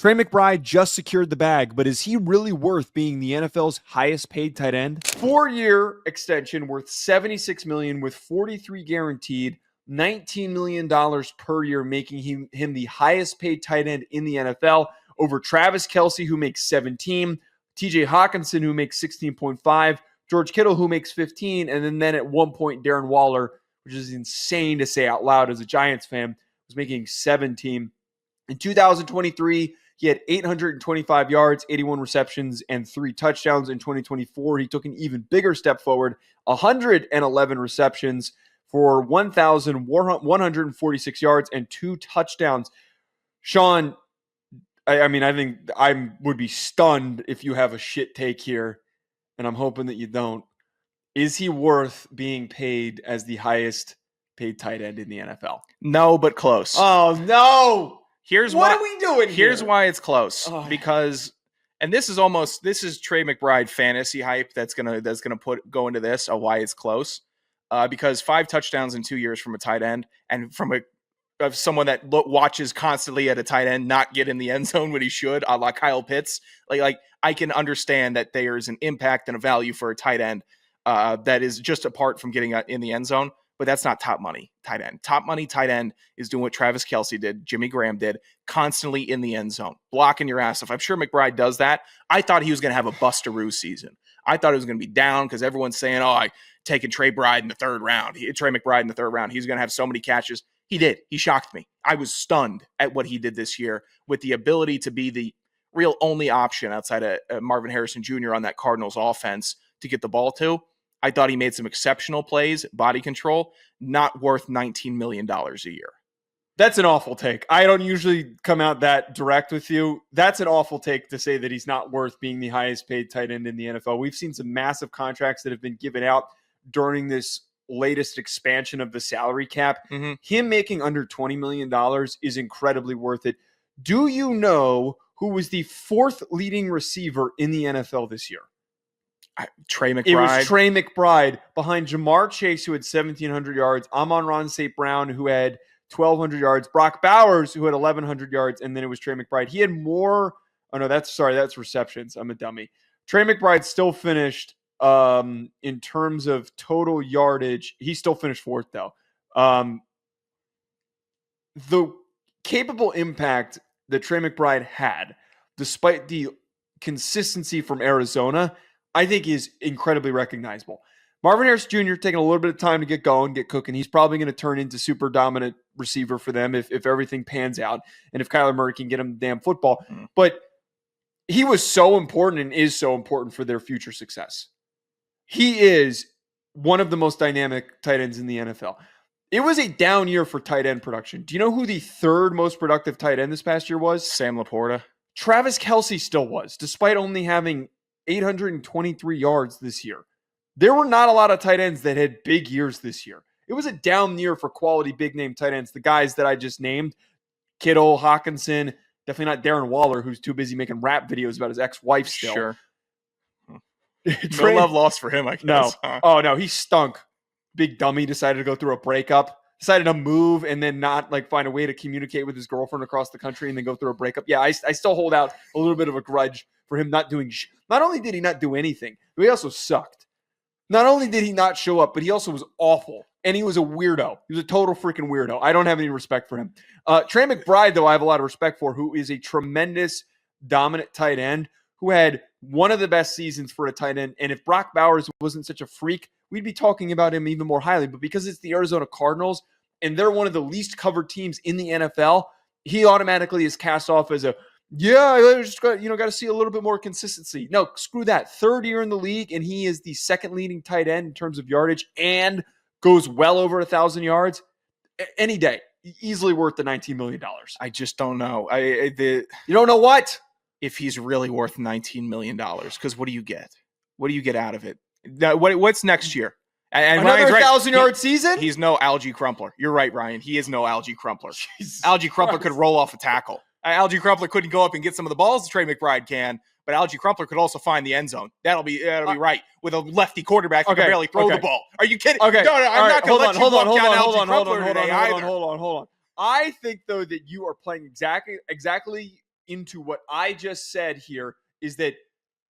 Trey McBride just secured the bag, but is he really worth being the NFL's highest paid tight end? 4-year extension worth $76 million with 43 guaranteed, $19 million per year, making him the highest paid tight end in the NFL over Travis Kelce, who makes 17, TJ Hawkinson, who makes 16.5, George Kittle, who makes 15, and then at one point, Darren Waller, which is insane to say out loud as a Giants fan, was making 17. In 2023, he had 825 yards, 81 receptions, and 3 touchdowns. In 2024, he took an even bigger step forward, 111 receptions for 1,146 yards and 2 touchdowns. Sean, I think I would be stunned if you have a shit take here, and I'm hoping that you don't. Is he worth being paid as the highest paid tight end in the NFL? No, but close. Oh, no! What are we doing here? Here's why it's close. Because, and this is Trey McBride fantasy hype that's gonna go into this of why it's close. Because 5 touchdowns in 2 years from a tight end, and from of someone that watches constantly at a tight end not get in the end zone when he should, a la Kyle Pitts. Like I can understand that there is an impact and a value for a tight end that is just apart from getting in the end zone. But that's not top money tight end. Top money tight end is doing what Travis Kelce did, Jimmy Graham did, constantly in the end zone, blocking your ass off. I'm sure McBride does that. I thought he was going to have a bustaroo season. I thought it was going to be down because everyone's saying, I taking Trey McBride in the third round. He's going to have so many catches. He did. He shocked me. I was stunned at what he did this year with the ability to be the real only option outside of Marvin Harrison Jr. on that Cardinals offense to get the ball to. I thought he made some exceptional plays, body control, not worth $19 million a year. That's an awful take. I don't usually come out that direct with you. That's an awful take to say that he's not worth being the highest paid tight end in the NFL. We've seen some massive contracts that have been given out during this latest expansion of the salary cap. Mm-hmm. Him making under $20 million is incredibly worth it. Do you know who was the 4th leading receiver in the NFL this year? Trey McBride. It was Trey McBride behind Jamar Chase, who had 1,700 yards, Amon-Ra St. Brown, who had 1,200 yards, Brock Bowers, who had 1,100 yards, and then it was Trey McBride. He had more. Oh, no, that's receptions. I'm a dummy. Trey McBride still finished in terms of total yardage. He still finished 4th, though. The capable impact that Trey McBride had, despite the consistency from Arizona, I think is incredibly recognizable. Marvin Harris Jr. taking a little bit of time to get going, get cooking. He's probably going to turn into super dominant receiver for them if everything pans out and if Kyler Murray can get him the damn football. But he was so important and is so important for their future success. He is one of the most dynamic tight ends in the NFL. It was a down year for tight end production. Do you know who the 3rd most productive tight end this past year was? Sam Laporta. Travis Kelce still was, despite only having 823 yards this year. There were not a lot of tight ends that had big years this year. It was a down year for quality big name tight ends. The guys that I just named, Kittle, Hawkinson, definitely not Darren Waller, who's too busy making rap videos about his ex-wife still. Sure. No love lost for him, I guess. No. Oh, no, he stunk. Big dummy decided to go through a breakup. Decided to move and then not find a way to communicate with his girlfriend across the country and then go through a breakup. Yeah, I still hold out a little bit of a grudge for him not doing not only did he not do anything, but he also sucked. Not only did he not show up, but he also was awful. And he was a weirdo. He was a total freaking weirdo. I don't have any respect for him. Trey McBride, though, I have a lot of respect for, who is a tremendous, dominant tight end who had one of the best seasons for a tight end. And if Brock Bowers wasn't such a freak, we'd be talking about him even more highly. But because it's the Arizona Cardinals and they're one of the least covered teams in the NFL, he automatically is cast off as I just got to see a little bit more consistency. No, screw that. 3rd year in the league, and he is the 2nd leading tight end in terms of yardage and goes well over 1,000 yards. Any day, easily worth the $19 million. I just don't know. You don't know what? If he's really worth $19 million, because what do you get? What do you get out of it? What's next year? And another 1,000-yard season? He's no Algie Crumpler. You're right, Ryan. He is no Algie Crumpler. Jesus Algie Crumpler Christ. could roll off a tackle. Algie Crumpler couldn't go up and get some of the balls that Trey McBride can, but Algie Crumpler could also find the end zone. That'll be right with a lefty quarterback who can barely throw the ball. Are you kidding? Okay. No, I'm not going to let you walk down Algie Crumpler today either. Hold on. I think, though, that you are playing exactly into what I just said here is that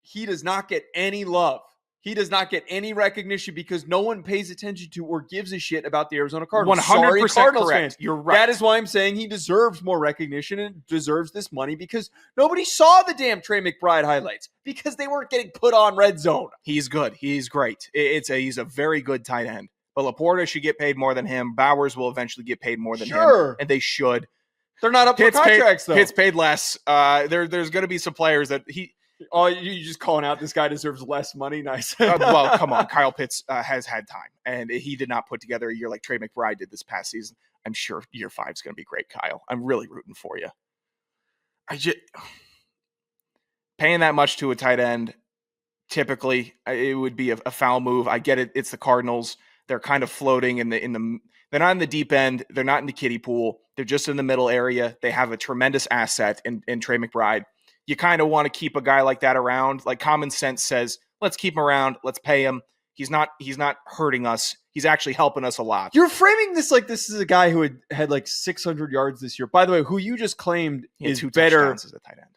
he does not get any love. He does not get any recognition because no one pays attention to or gives a shit about the Arizona Cardinals. 100% Sorry, Cardinals correct. fans. You're right. That is why I'm saying he deserves more recognition and deserves this money because nobody saw the damn Trey McBride highlights because they weren't getting put on red zone. He's good. He's great. He's a very good tight end. But Laporta should get paid more than him. Bowers will eventually get paid more than him. And they should. They're not up for contracts, though. Pitt's paid less. There's going to be some players that he... Oh, you just calling out this guy deserves less money? Nice. Well, come on. Kyle Pitts has had time, and he did not put together a year like Trey McBride did this past season. I'm sure year 5 is going to be great, Kyle. I'm really rooting for you. Paying that much to a tight end, typically, it would be a foul move. I get it. It's the Cardinals. They're kind of floating in the. They're not in the deep end. They're not in the kiddie pool. They're just in the middle area. They have a tremendous asset in Trey McBride. You kind of want to keep a guy like that around. Like common sense says, let's keep him around. Let's pay him. He's not hurting us. He's actually helping us a lot. You're framing this like this is a guy who had like 600 yards this year. By the way, who you just claimed is better as a tight end.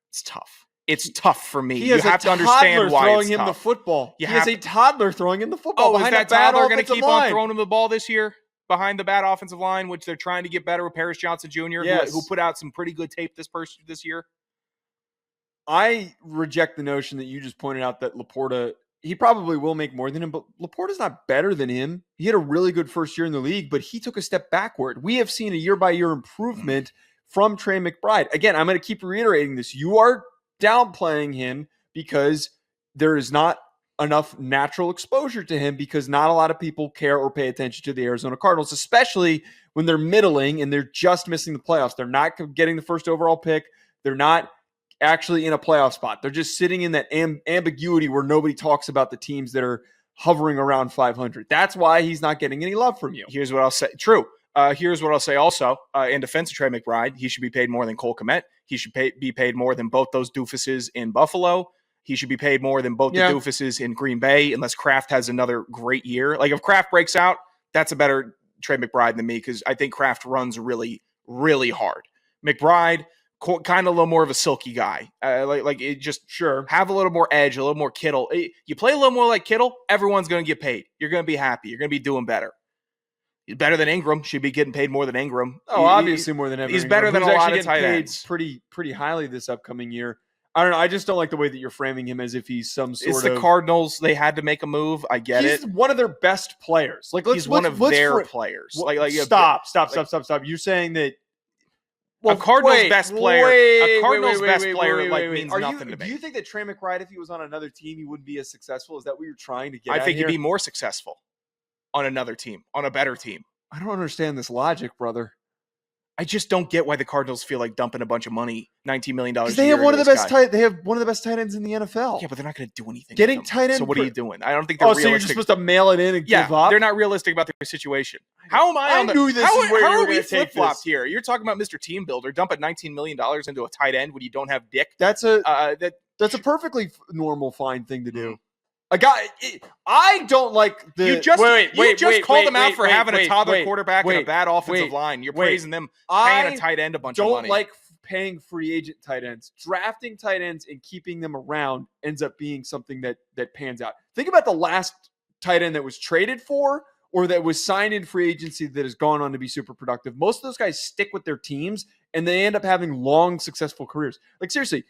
It's tough. It's tough for me. You have to understand why throwing him the football. He has a toddler throwing him the football. Oh, is that toddler going to keep on throwing him the ball this year? Behind the bad offensive line, which they're trying to get better with Paris Johnson Jr., who put out some pretty good tape this year. I reject the notion that you just pointed out that Laporta, he probably will make more than him, but Laporta's not better than him. He had a really good first year in the league, but he took a step backward. We have seen a year-by-year improvement from Trey McBride. Again, I'm going to keep reiterating this. You are downplaying him because there is not enough natural exposure to him because not a lot of people care or pay attention to the Arizona Cardinals, especially when they're middling and they're just missing the playoffs. They're not getting the first overall pick. They're not actually in a playoff spot. They're just sitting in that ambiguity where nobody talks about the teams that are hovering around 500. That's why he's not getting any love from you. Here's what I'll say. True. Here's what I'll say also. In defense of Trey McBride, he should be paid more than Cole Kmet. He should be paid more than both those doofuses in Buffalo. He should be paid more than both the doofuses in Green Bay, unless Kraft has another great year. Like if Kraft breaks out, that's a better Trey McBride than me because I think Kraft runs really, really hard. McBride, kind of a little more of a silky guy. Like it just have a little more edge, a little more Kittle. You play a little more like Kittle, everyone's going to get paid. You're going to be happy. You're going to be doing better. He's better than Ingram. Should be getting paid more than Ingram. Oh, obviously more than Evan He's Ingram. better than a lot of tight ends. Pretty highly this upcoming year. I don't know. I just don't like the way that you're framing him as if he's some sort of... It's the Cardinals. They had to make a move. I get it. He's one of their best players. He's one of their players. Stop. You're saying that... Well, a Cardinals best player means nothing to me. Do you think that Trey McBride, if he was on another team, he wouldn't be as successful? Is that what you're trying to get I think he'd be more successful on another team, on a better team. I don't understand this logic, brother. I just don't get why the Cardinals feel like dumping a bunch of money, $19 million. They have one of the best tight. They have one of the best tight ends in the NFL. Yeah, but they're not going to do anything. Getting tight end. So what are you doing? I don't think they're realistic. So you're just supposed to mail it in and give up? They're not realistic about their situation. How am I? How are we flip flopped here? You're talking about Mr. Team Builder dumping $19 million into a tight end when you don't have Dick. That's a perfectly normal, fine thing to do. A guy, I don't like the. You just called them out for having a toddler quarterback and a bad offensive line. You're praising them paying a tight end a bunch of money. Don't like paying free agent tight ends. Drafting tight ends and keeping them around ends up being something that pans out. Think about the last tight end that was traded for or that was signed in free agency that has gone on to be super productive. Most of those guys stick with their teams and they end up having long, successful careers. Like seriously.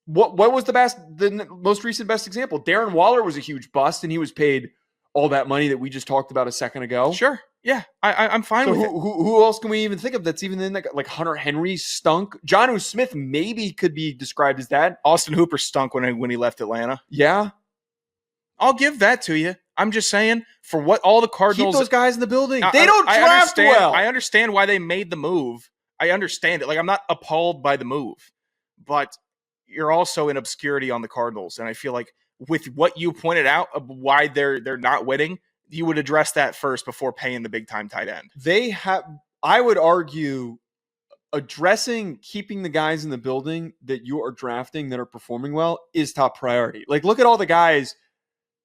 What was the most recent best example? Darren Waller was a huge bust, and he was paid all that money that we just talked about a second ago. Sure, yeah, I'm fine with it. Who else can we even think of that's even in like Hunter Henry stunk? Jonnu Smith maybe could be described as that. Austin Hooper stunk when he left Atlanta. Yeah, I'll give that to you. I'm just saying for what all the Cardinals keep those guys in the building. They don't draft well. I understand why they made the move. I understand it. Like I'm not appalled by the move, but you're also in obscurity on the Cardinals. And I feel like with what you pointed out of why they're not winning, you would address that first before paying the big time tight end. I would argue addressing keeping the guys in the building that you are drafting that are performing well is top priority. Like look at all the guys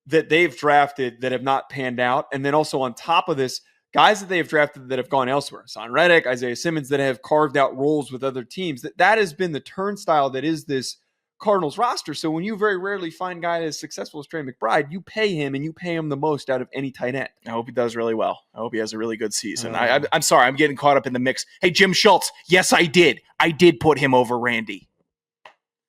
that they've drafted that have not panned out. And then also on top of this, guys that they have drafted that have gone elsewhere, Son Reddick, Isaiah Simmons, that have carved out roles with other teams, that has been the turnstile that is this Cardinals roster. So when you very rarely find a guy as successful as Trey McBride, you pay him, and you pay him the most out of any tight end. I hope he does really well. I hope he has a really good season. I'm sorry, I'm getting caught up in the mix. Hey, Jim Schultz. Yes, I did. I did put him over Randy.